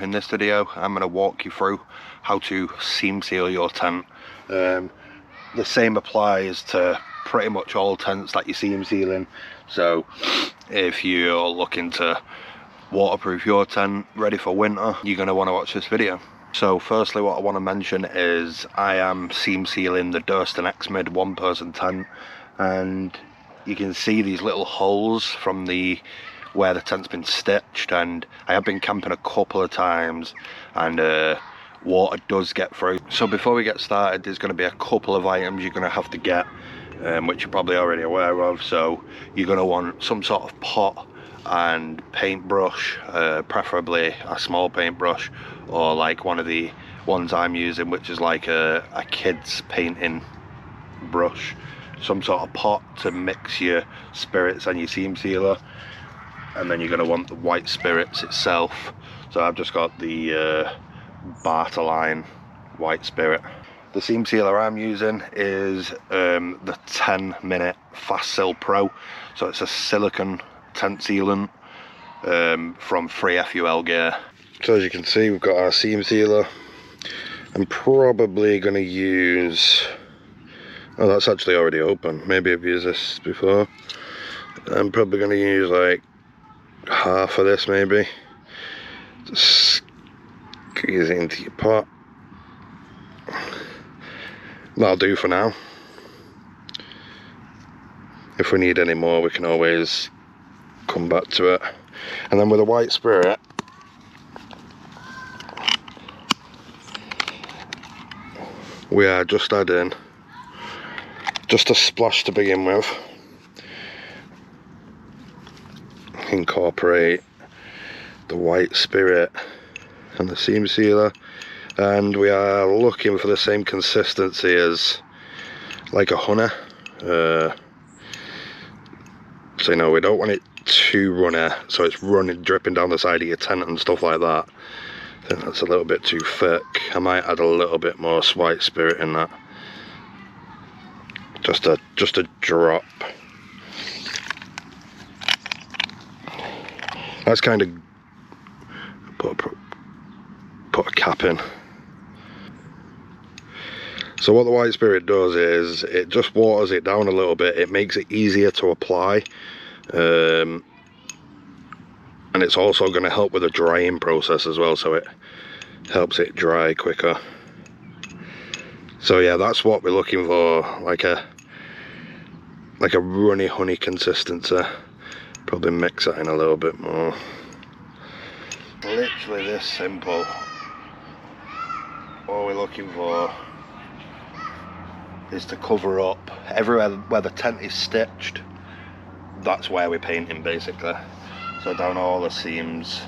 In this video I'm going to walk you through how to seam seal your tent. The same applies to pretty much all tents that you're seam sealing. So if you're looking to waterproof your tent ready for winter, you're going to want to watch this video. So firstly, what I want to mention is I am seam sealing the DURSTON XMID one person tent, and you can see these little holes from where the tent's been stitched, and I have been camping a couple of times and water does get through. So before we get started, there's going to be a couple of items you're going to have to get, which you're probably already aware of. So you're going to want some sort of pot and paintbrush, preferably a small paintbrush, or like one of the ones I'm using, which is like a kid's painting brush. Some sort of pot to mix your spirits and your seam sealer, and then you're going to want the white spirits itself. So I've just got the Bartaline white spirit. The seam sealer I'm using is the 10-minute Fast Seal Pro. So it's a silicone tent sealant from Free FUL Gear. So as you can see, we've got our seam sealer. I'm probably going to use, oh, that's actually already open. Maybe I've used this before. I'm probably going to use like half of this, maybe. Just squeeze it into your pot. That'll do for now. If we need any more, we can always come back to it. And then with a white spirit, we are just adding just a splash to begin with. Incorporate the white spirit and the seam sealer, and we are looking for the same consistency as like a honey. So you know, we don't want it too runny, so it's dripping down the side of your tent and stuff like that. I think that's a little bit too thick. I might add a little bit more white spirit in that. Just a drop. Let's kind of put a cap in. So what the white spirit does is it just waters it down a little bit. It makes it easier to apply, and it's also going to help with the drying process as well, so it helps it dry quicker. So yeah, that's what we're looking for, like a runny honey consistency. Probably mix that in a little bit more. Literally this simple. All we're looking for is to cover up everywhere where the tent is stitched. That's where we're painting, basically. So down all the seams.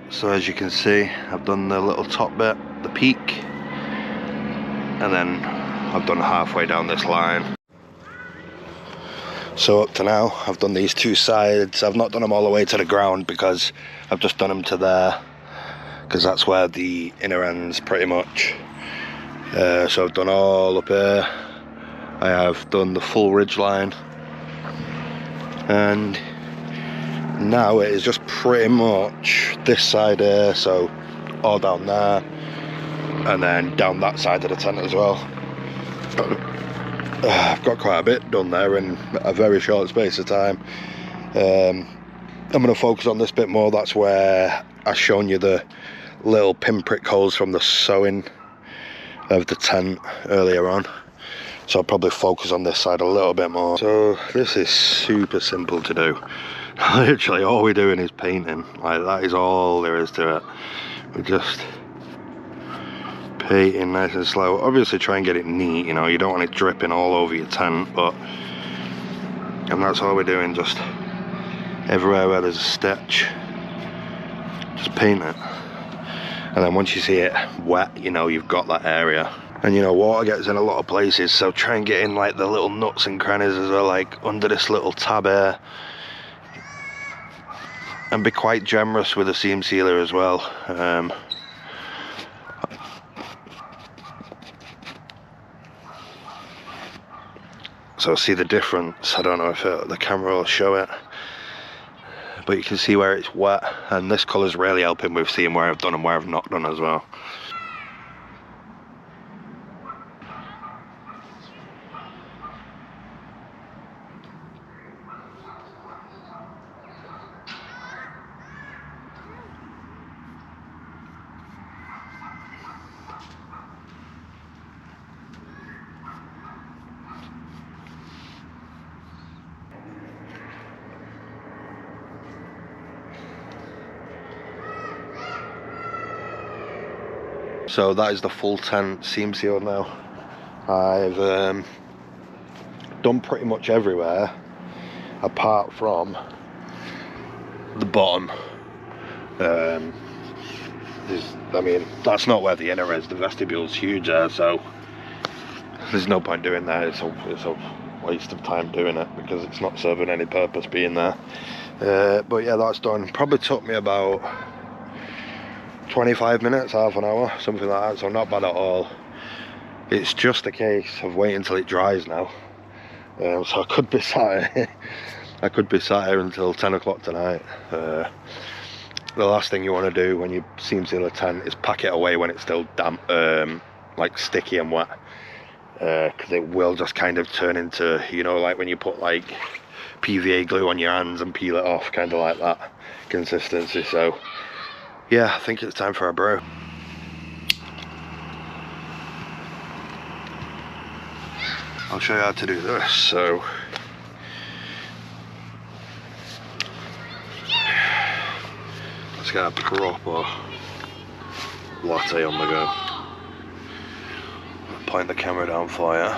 So as you can see, I've done the little top bit, the peak, and then I've done halfway down this line. So up to now, I've done these two sides. I've not done them all the way to the ground because I've just done them to there, because that's where the inner end's pretty much. So I've done all up here. I have done the full ridge line, and now it is just pretty much this side here, so all down there, and then down that side of the tent as well. I've got quite a bit done there in a very short space of time. I'm going to focus on this bit more. That's where I've shown you the little pinprick holes from the sewing of the tent earlier on. So I'll probably focus on this side a little bit more. So this is super simple to do. Literally all we're doing is painting. Like, that is all there is to it. We're just painting nice and slow. Obviously try and get it neat, you know, you don't want it dripping all over your tent, and that's all we're doing, just everywhere where there's a stitch, just paint it. And then once you see it wet, you know you've got that area. And you know, water gets in a lot of places, so try and get in like the little nooks and crannies as well, like under this little tab here. And be quite generous with the seam sealer as well. So see the difference. I don't know if the camera will show it, but you can see where it's wet, and this colour's really helping with seeing where I've done and where I've not done as well. So that is the full tent seam sealed now. I've done pretty much everywhere apart from the bottom. I mean, that's not where the inner is. The vestibule's huge there, so there's no point doing that. It's a waste of time doing it because it's not serving any purpose being there. But yeah, that's done. Probably took me about 25 minutes, half an hour, something like that, so not bad at all. It's just a case of waiting until it dries now. So I could be sat here, until 10 o'clock tonight. The last thing you want to do when you seam seal a tent is pack it away when it's still damp, like sticky and wet, because it will just kind of turn into, you know, like when you put like PVA glue on your hands and peel it off, kind of like that consistency. So yeah, I think it's time for a brew. I'll show you how to do this. So let's get a proper latte on the go. I'll point the camera down for you.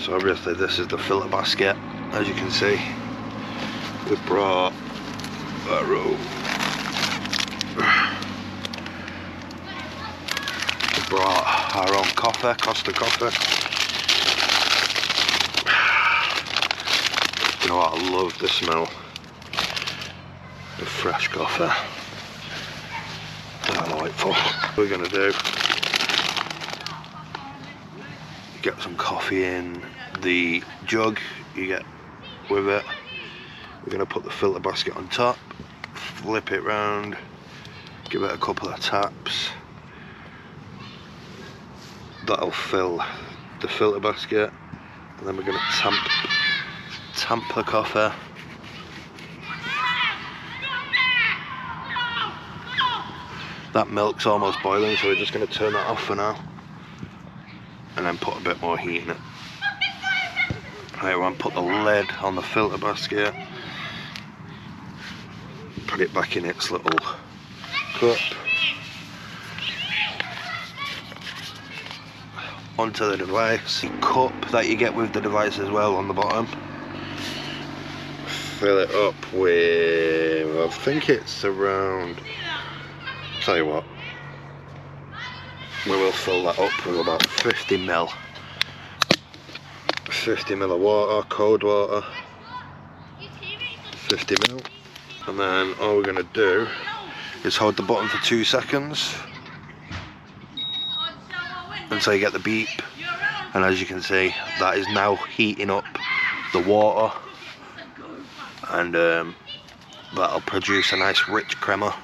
So obviously this is the filter basket, as you can see. We brought a row. We brought our own coffee, Costa coffee. You know what, I love the smell of fresh coffee. Delightful. What we're gonna do, get some coffee in the jug you get with it. We're gonna put the filter basket on top, flip it round, give it a couple of taps. That'll fill the filter basket, and then we're going to tamp the coffee. That milk's almost boiling, so we're just going to turn that off for now, and then put a bit more heat in it. Right, we'll put the lid on the filter basket, put it back in its little cup, onto the device. The cup that you get with the device as well on the bottom. Fill it up with, I think it's around, tell you what, we will fill that up with about 50 ml. 50 ml of water, cold water. 50 ml. And then all we're going to do is hold the button for 2 seconds until you get the beep, and as you can see, that is now heating up the water, and that'll produce a nice rich crema.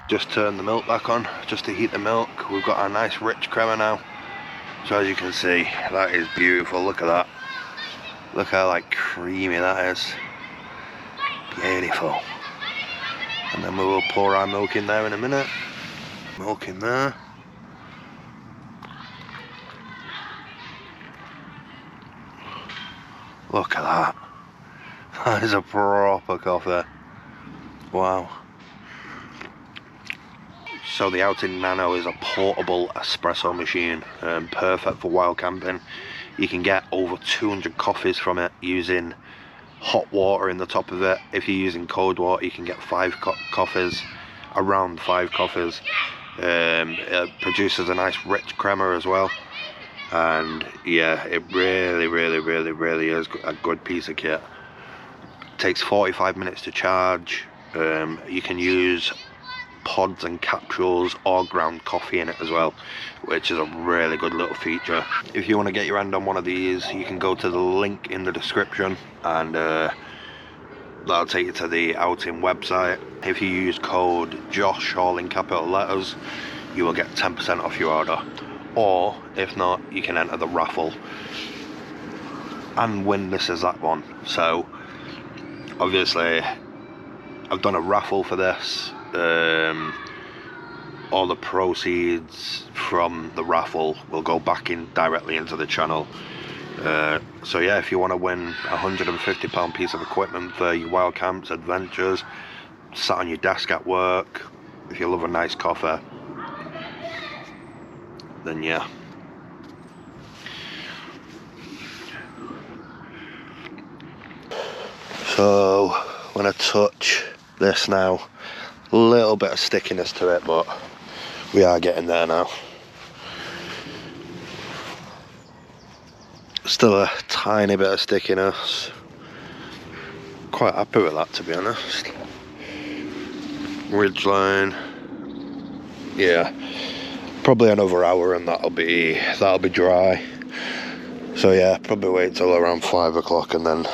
Just turn the milk back on just to heat the milk. We've got a nice rich crema now. So as you can see, that is beautiful. Look at that. Look how like creamy that is. Beautiful. And then we will pour our milk in there in a minute. Milk in there. Look at that. That is a proper coffee. Wow. So the Outing Nano is a portable espresso machine, perfect for wild camping. You can get over 200 coffees from it using hot water in the top of it. If you're using cold water, you can get 5 coffees, around 5 coffees. It produces a nice rich crema as well, and yeah, it really is a good piece of kit. It takes 45 minutes to charge. You can use pods and capsules or ground coffee in it as well, which is a really good little feature. If you want to get your hand on one of these, you can go to the link in the description, and that'll take you to the outing website. If you use code JOSH, all in capital letters, you will get 10% off your order, or if not, you can enter the raffle and win this as that one. So obviously I've done a raffle for this. All the proceeds from the raffle will go back in directly into the channel. So yeah, if you want to win a £150 piece of equipment for your wild camps, adventures, sat on your desk at work, if you love a nice coffee, then yeah. So when I touch this now, a little bit of stickiness to it, but we are getting there now. Still a tiny bit of stickiness. Quite happy with that, to be honest. Ridgeline, yeah, probably another hour and that'll be dry. So yeah, probably wait till around 5 o'clock and then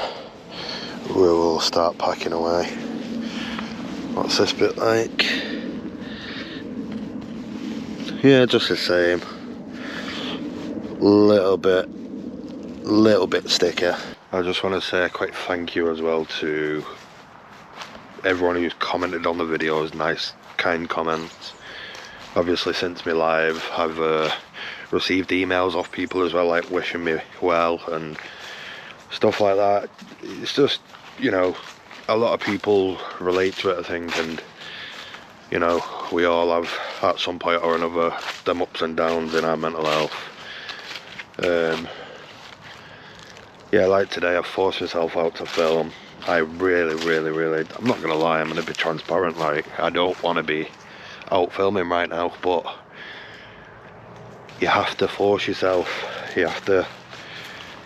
we will start packing away. What's this bit like? Yeah, just the same. Little bit sticky. I just want to say a quick thank you as well to everyone who's commented on the videos. Nice, kind comments. Obviously, since me live, I've received emails off people as well, like wishing me well and stuff like that. It's just, you know, a lot of people relate to it, I think, and you know, we all have at some point or another them ups and downs in our mental health. Yeah, like today, I've forced myself out to film. I really, I'm not gonna lie, I'm gonna be transparent, like, I don't want to be out filming right now, but you have to force yourself. You have to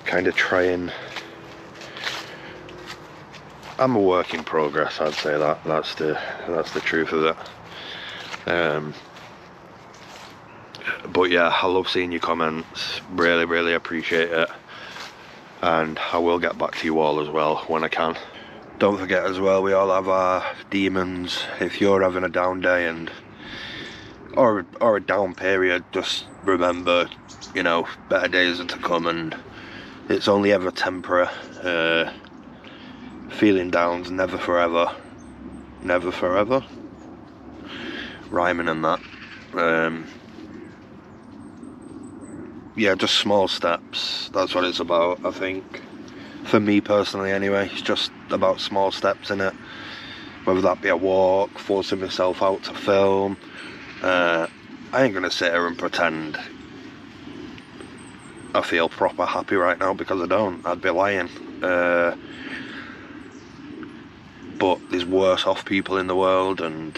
kind of try and... I'm a work in progress, I'd say that. That's the truth of it. But yeah, I love seeing your comments. Really appreciate it. And I will get back to you all as well when I can. Don't forget as well, we all have our demons. If you're having a down day or a down period, just remember, you know, better days are to come, and it's only ever temporary. Feeling down's never forever. Never forever. Rhyming and that. Yeah, just small steps. That's what it's about, I think. For me personally anyway, it's just about small steps in it. Whether that be a walk, forcing myself out to film. I ain't gonna sit here and pretend I feel proper happy right now, because I don't. I'd be lying. But there's worse off people in the world, and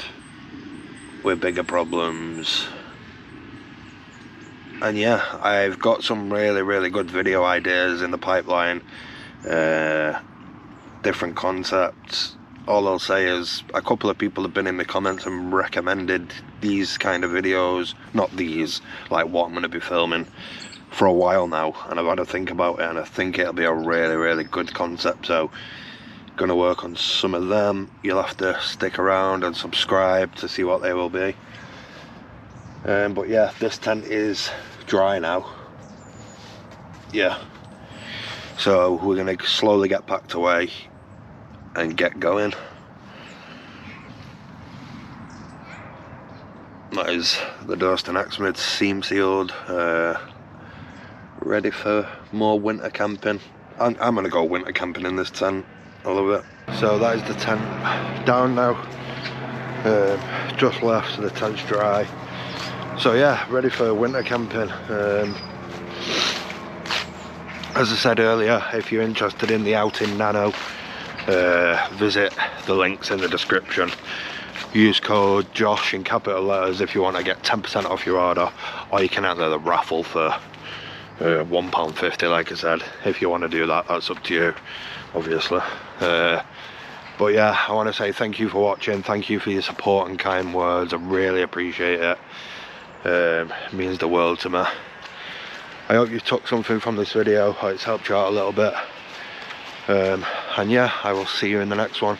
with bigger problems. And yeah, I've got some really good video ideas in the pipeline. Different concepts. All I'll say is a couple of people have been in the comments and recommended these kind of videos, not these, like what I'm going to be filming, for a while now, and I've had to think about it, and I think it'll be a really good concept. So gonna work on some of them. You'll have to stick around and subscribe to see what they will be. But yeah, this tent is dry now. Yeah, so we're gonna slowly get packed away and get going. That is the DURSTON XMID seam sealed, ready for more winter camping. I'm gonna go winter camping in this tent. I love it. So that is the tent down now. Just left, so the tent's dry. So yeah, ready for winter camping. As I said earlier, if you're interested in the outing nano, visit the links in the description. Use code Josh in capital letters if you want to get 10% off your order, or you can enter the raffle for £1.50, like I said. If you want to do that, that's up to you, obviously. But yeah, I want to say thank you for watching, thank you for your support and kind words. I really appreciate it. It means the world to me. I hope you took something from this video, or it's helped you out a little bit. And yeah, I will see you in the next one.